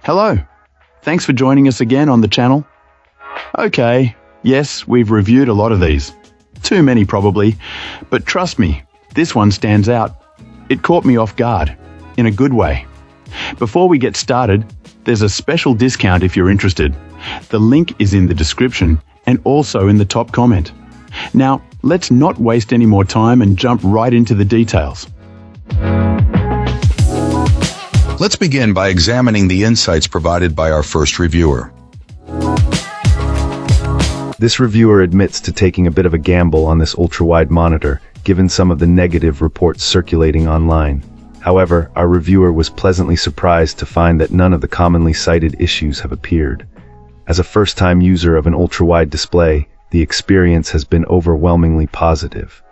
Hello, thanks for joining us again on the channel. Okay, yes, we've reviewed a lot of these. Too many probably, but trust me, this one stands out. It caught me off guard, in a good way. Before we get started, there's a special discount if you're interested. The link is in the description and also in the top comment. Now, let's not waste any more time and jump right into the details. Let's begin by examining the insights provided by our first reviewer. This reviewer admits to taking a bit of a gamble on this UltraWide monitor, given some of the negative reports circulating online. However, our reviewer was pleasantly surprised to find that none of the commonly cited issues have appeared. As a first-time user of an UltraWide display, the experience has been overwhelmingly positive.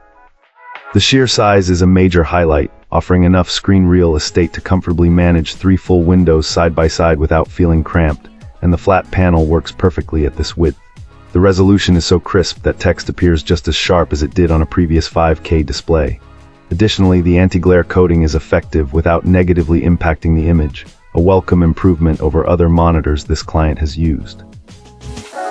The sheer size is a major highlight, offering enough screen real estate to comfortably manage 3 full windows side by side without feeling cramped, and the flat panel works perfectly at this width. The resolution is so crisp that text appears just as sharp as it did on a previous 5K display. Additionally, the anti-glare coating is effective without negatively impacting the image, a welcome improvement over other monitors this client has used.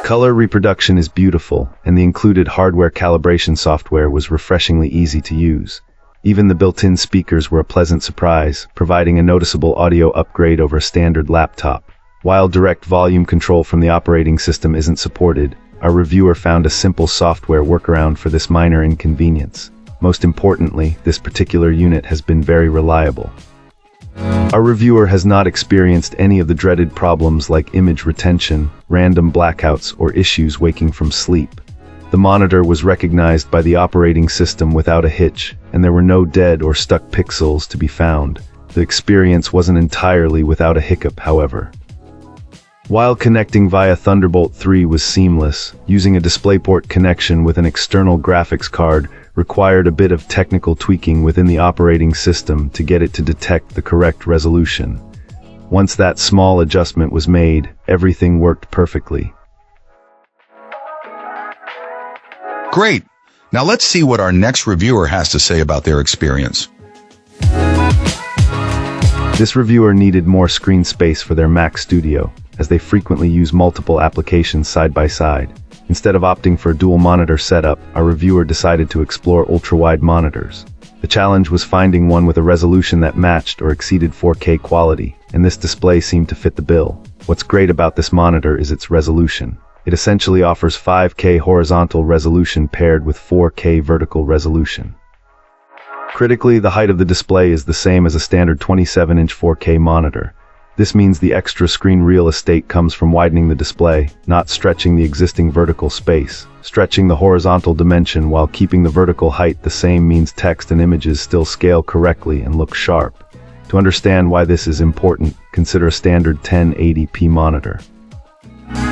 Color reproduction is beautiful, and the included hardware calibration software was refreshingly easy to use. Even the built-in speakers were a pleasant surprise, providing a noticeable audio upgrade over a standard laptop. While direct volume control from the operating system isn't supported, our reviewer found a simple software workaround for this minor inconvenience. Most importantly, this particular unit has been very reliable. Our reviewer has not experienced any of the dreaded problems like image retention, random blackouts, or issues waking from sleep. The monitor was recognized by the operating system without a hitch, and there were no dead or stuck pixels to be found. The experience wasn't entirely without a hiccup, however. While connecting via Thunderbolt 3 was seamless, using a DisplayPort connection with an external graphics card required a bit of technical tweaking within the operating system to get it to detect the correct resolution. Once that small adjustment was made, everything worked perfectly. Great! Now let's see what our next reviewer has to say about their experience. This reviewer needed more screen space for their Mac Studio, as they frequently use multiple applications side by side. Instead of opting for a dual monitor setup, our reviewer decided to explore ultra-wide monitors. The challenge was finding one with a resolution that matched or exceeded 4K quality, and this display seemed to fit the bill. What's great about this monitor is its resolution. It essentially offers 5K horizontal resolution paired with 4K vertical resolution. Critically, the height of the display is the same as a standard 27-inch 4K monitor. This means the extra screen real estate comes from widening the display, not stretching the existing vertical space. Stretching the horizontal dimension while keeping the vertical height the same means text and images still scale correctly and look sharp. To understand why this is important, consider a standard 1080p monitor.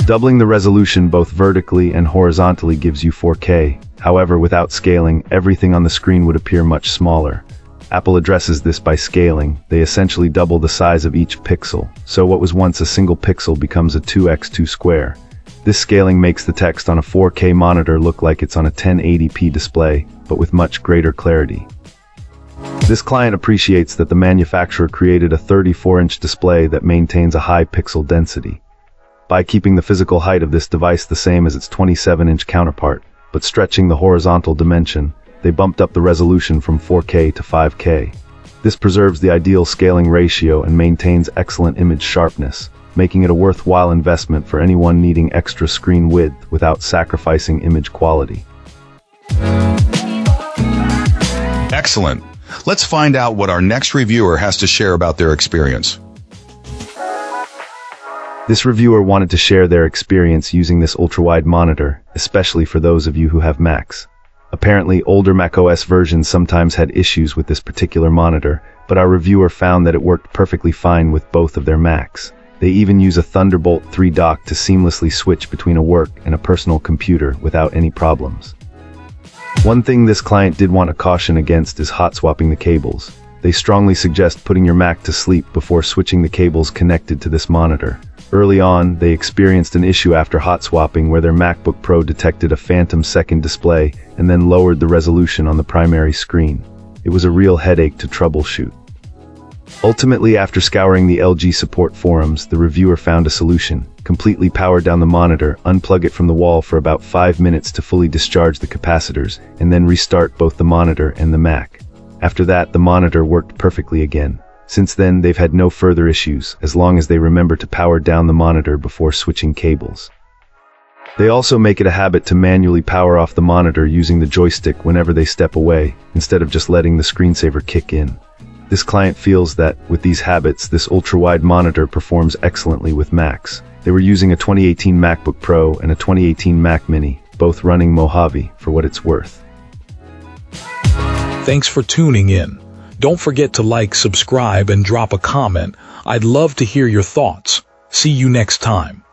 Doubling the resolution both vertically and horizontally gives you 4K. However, without scaling, everything on the screen would appear much smaller. Apple addresses this by scaling. They essentially double the size of each pixel, so what was once a single pixel becomes a 2x2 square. This scaling makes the text on a 4K monitor look like it's on a 1080p display, but with much greater clarity. This client appreciates that the manufacturer created a 34-inch display that maintains a high pixel density. By keeping the physical height of this device the same as its 27-inch counterpart, but stretching the horizontal dimension, they bumped up the resolution from 4K to 5K. This preserves the ideal scaling ratio and maintains excellent image sharpness, making it a worthwhile investment for anyone needing extra screen width without sacrificing image quality. Excellent! Let's find out what our next reviewer has to share about their experience. This reviewer wanted to share their experience using this ultra-wide monitor, especially for those of you who have Macs. Apparently, older macOS versions sometimes had issues with this particular monitor, but our reviewer found that it worked perfectly fine with both of their Macs. They even use a Thunderbolt 3 dock to seamlessly switch between a work and a personal computer without any problems. One thing this client did want to caution against is hot swapping the cables. They strongly suggest putting your Mac to sleep before switching the cables connected to this monitor. Early on, they experienced an issue after hot swapping where their MacBook Pro detected a phantom second display and then lowered the resolution on the primary screen. It was a real headache to troubleshoot. Ultimately, after scouring the LG support forums, the reviewer found a solution. Completely power down the monitor, unplug it from the wall for about 5 minutes to fully discharge the capacitors, and then restart both the monitor and the Mac. After that, the monitor worked perfectly again. Since then, they've had no further issues, as long as they remember to power down the monitor before switching cables. They also make it a habit to manually power off the monitor using the joystick whenever they step away, instead of just letting the screensaver kick in. This client feels that, with these habits, this ultra-wide monitor performs excellently with Macs. They were using a 2018 MacBook Pro and a 2018 Mac Mini, both running Mojave, for what it's worth. Thanks for tuning in. Don't forget to like, subscribe, and drop a comment. I'd love to hear your thoughts. See you next time.